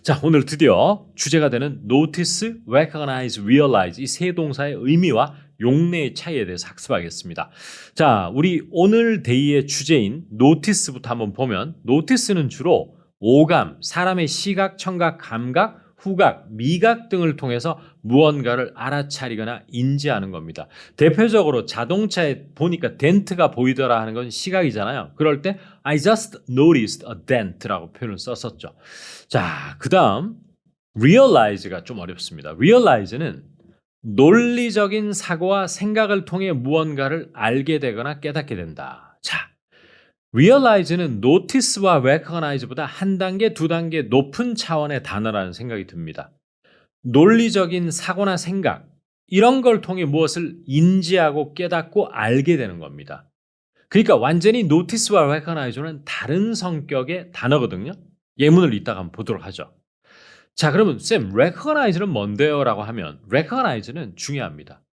자, 오늘 드디어 주제가 되는 notice, recognize, realize 이 세 동사의 의미와 용례의 차이에 대해서 학습하겠습니다. 자, 우리 오늘 데이의 주제인 notice부터 한번 보면 notice는 주로 오감, 사람의 시각, 청각, 감각, 후각, 미각 등을 통해서 무언가를 알아차리거나 인지하는 겁니다. 대표적으로 자동차에 보니까 덴트가 보이더라 하는 건 시각이잖아요. 그럴 때 I just noticed a dent라고 표현을 썼었죠. 자, 그 다음 realize가 좀 어렵습니다. realize는 논리적인 사고와 생각을 통해 무언가를 알게 되거나 깨닫게 된다. 자, realize는 notice와 recognize보다 한 단계, 두 단계 높은 차원의 단어라는 생각이 듭니다. 논리적인 사고나 생각, 이런 걸 통해 무엇을 인지하고 깨닫고 알게 되는 겁니다. 그러니까 완전히 notice와 recognize는 다른 성격의 단어거든요. 예문을 이따가 한번 보도록 하죠. 자, 그러면 쌤, recognize는 뭔데요? 라고 하면 recognize는 중요합니다.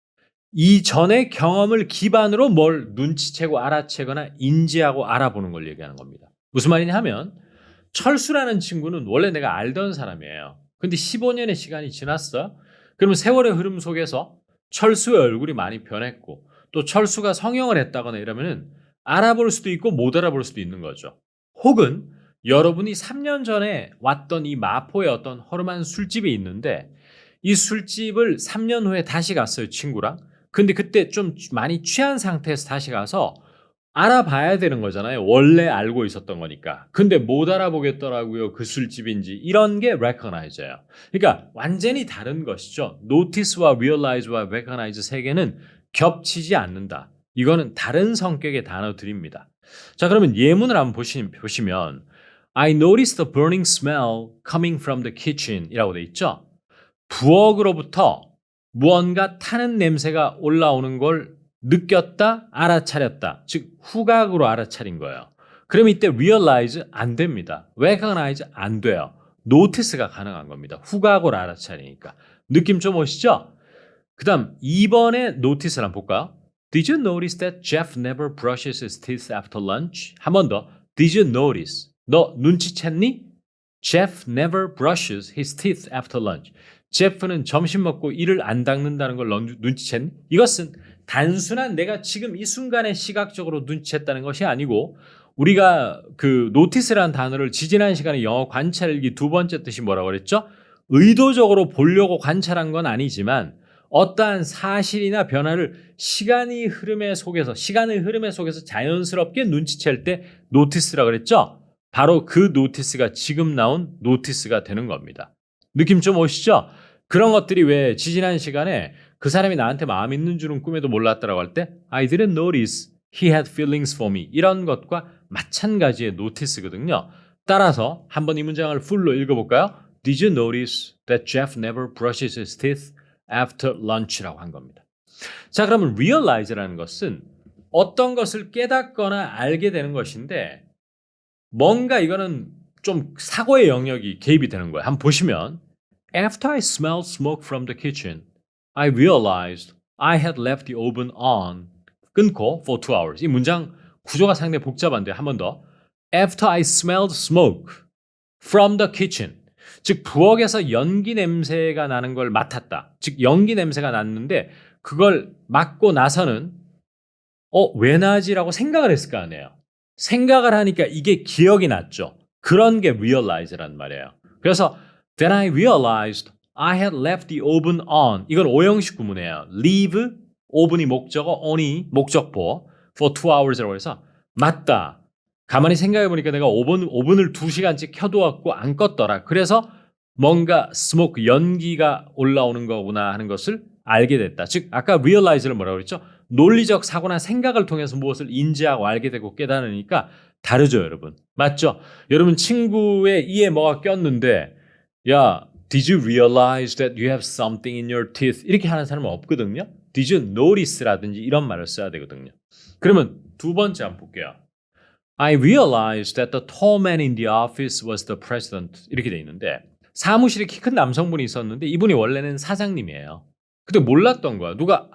이전의 경험을 기반으로 뭘 눈치채고 알아채거나 인지하고 알아보는 걸 얘기하는 겁니다. 무슨 말이냐 하면 철수라는 친구는 원래 내가 알던 사람이에요. 근데 15년의 시간이 지났어. 그러면 세월의 흐름 속에서 철수의 얼굴이 많이 변했고 또 철수가 성형을 했다거나 이러면은 알아볼 수도 있고 못 알아볼 수도 있는 거죠. 혹은 여러분이 3년 전에 왔던 이 마포의 어떤 허름한 술집이 있는데 이 술집을 3년 후에 다시 갔어요, 친구랑. 근데 그때 좀 많이 취한 상태에서 다시 가서 알아봐야 되는 거잖아요. 원래 알고 있었던 거니까. 근데 못 알아보겠더라고요. 그 술집인지. 이런 게 recognize예요. 그러니까 완전히 다른 것이죠. notice와 realize와 recognize 세 개는 겹치지 않는다. 이거는 다른 성격의 단어들입니다. 자, 그러면 예문을 한번 보시면 I noticed the burning smell coming from the kitchen 이라고 돼 있죠. 부엌으로부터 무언가 타는 냄새가 올라오는 걸 느꼈다, 알아차렸다. 즉 후각으로 알아차린 거예요. 그럼 이때 realize 안 됩니다. recognize 안 돼요. notice가 가능한 겁니다. 후각으로 알아차리니까. 느낌 좀 오시죠? 그 다음 2번의 notice를 한번 볼까요? Did you notice that Jeff never brushes his teeth after lunch? 한 번 더. Did you notice? 너 눈치챘니? Jeff never brushes his teeth after lunch. 제프는 점심 먹고 이를 안 닦는다는 걸 눈치챘니? 이것은 단순한 내가 지금 이 순간에 시각적으로 눈치챘다는 것이 아니고 우리가 그 노티스라는 단어를 지지난 시간에 영어 관찰일기 두 번째 뜻이 뭐라고 그랬죠? 의도적으로 보려고 관찰한 건 아니지만 어떠한 사실이나 변화를 시간의 흐름의 속에서 자연스럽게 눈치챌 때 노티스라고 그랬죠? 바로 그 노티스가 지금 나온 노티스가 되는 겁니다. 느낌 좀 오시죠? 그런 것들이 왜 지지난 시간에 그 사람이 나한테 마음 있는 줄은 꿈에도 몰랐다라고 할 때 I didn't notice he had feelings for me 이런 것과 마찬가지의 노티스거든요. 따라서 한번 이 문장을 풀로 읽어볼까요? Did you notice that Jeff never brushes his teeth after lunch라고 한 겁니다. 자, 그러면 realize라는 것은 어떤 것을 깨닫거나 알게 되는 것인데 뭔가 이거는 좀 사고의 영역이 개입이 되는 거예요. 한번 보시면 After I smelled smoke from the kitchen, I realized I had left the oven on. 끊고 for 2 hours. 이 문장 구조가 상당히 복잡한데 한 번 더. After I smelled smoke from the kitchen. 즉 부엌에서 연기 냄새가 나는 걸 맡았다. 즉 연기 냄새가 났는데 그걸 맡고 나서는 왜 나지라고 생각을 했을 거 아니에요. 생각을 하니까 이게 기억이 났죠. 그런 게 realize란 말이에요. 그래서 Then I realized I had left the oven on. 이건 오형식 구문이에요. leave, oven이 목적어, on이 목적보 for 2 hours라고 해서 맞다. 가만히 생각해보니까 내가 오븐을 2시간째 켜두었고 안 껐더라. 그래서 뭔가 smoke, 연기가 올라오는 거구나 하는 것을 알게 됐다. 즉 아까 realize를 뭐라고 그랬죠? 논리적 사고나 생각을 통해서 무엇을 인지하고 알게 되고 깨달으니까 다르죠, 여러분. 맞죠? 여러분 친구의 이에 뭐가 꼈는데 야, did you realize that you have something in your teeth? 이렇게 하는 사람은 없거든요. Did you notice라든지 이런 말을 써야 되거든요. 그러면 두 번째 한번 볼게요. I realized that the tall man in the office was the president. 이렇게 돼 있는데 사무실에 키 큰 남성분이 있었는데 이분이 원래는 사장님이에요. 근데 몰랐던 거야. 누가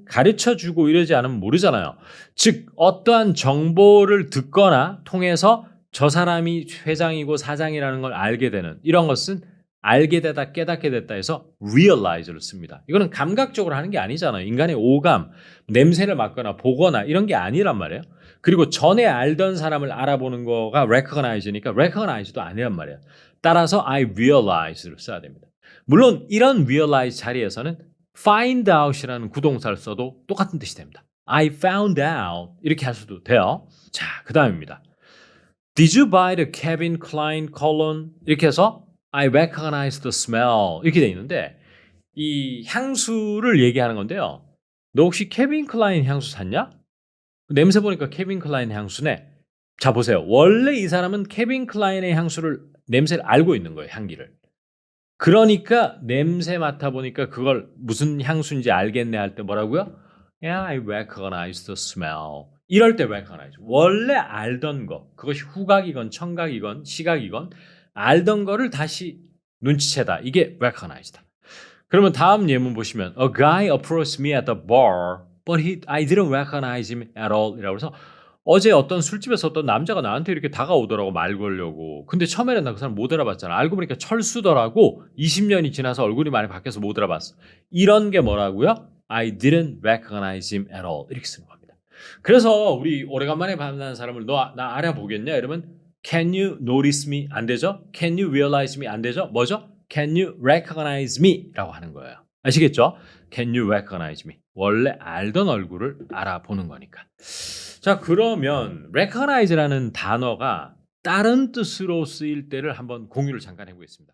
가르쳐주고 이러지 않으면 모르잖아요. 즉 어떠한 정보를 듣거나 통해서 저 사람이 회장이고 사장이라는 걸 알게 되는 이런 것은 알게 되다 깨닫게 됐다 해서 realize를 씁니다. 이거는 감각적으로 하는 게 아니잖아요. 인간의 오감, 냄새를 맡거나 보거나 이런 게 아니란 말이에요. 그리고 전에 알던 사람을 알아보는 거가 recognize니까 recognize도 아니란 말이에요. 따라서 I realize를 써야 됩니다. 물론 이런 realize 자리에서는 find out이라는 구동사를 써도 똑같은 뜻이 됩니다. I found out 이렇게 할 수도 돼요. 자, 그 다음입니다. Did you buy the Calvin Klein cologne? 이렇게 해서 I recognize the smell 이렇게 돼 있는데 이 향수를 얘기하는 건데요. 너 혹시 케빈 클라인 향수 샀냐? 냄새 보니까 케빈 클라인 향수네. 자 보세요. 원래 이 사람은 케빈 클라인의 향수를 냄새를 알고 있는 거예요. 향기를. 그러니까 냄새 맡아보니까 그걸 무슨 향수인지 알겠네 할 때 뭐라고요? Yeah, I recognize the smell. 이럴 때 recognize. 원래 알던 거, 그것이 후각이건 청각이건 시각이건 알던 거를 다시 눈치채다. 이게 recognize다. 그러면 다음 예문 보시면 A guy approached me at the bar, but I didn't recognize him at all. 이라고 해서 어제 어떤 술집에서 어떤 남자가 나한테 이렇게 다가오더라고 말 걸려고. 근데 처음에는 나 그 사람 못 알아봤잖아. 알고 보니까 철수더라고. 20년이 지나서 얼굴이 많이 바뀌어서 못 알아봤어. 이런 게 뭐라고요? I didn't recognize him at all. 이렇게 쓰는 겁니다. 그래서 우리 오래간만에 만난 사람을 너 나 알아보겠냐? 이러면 Can you notice me? 안 되죠? Can you realize me? 안 되죠? 뭐죠? Can you recognize me? 라고 하는 거예요. 아시겠죠? Can you recognize me? 원래 알던 얼굴을 알아보는 거니까. 자, 그러면 recognize라는 단어가 다른 뜻으로 쓰일 때를 한번 공유를 잠깐 해보겠습니다.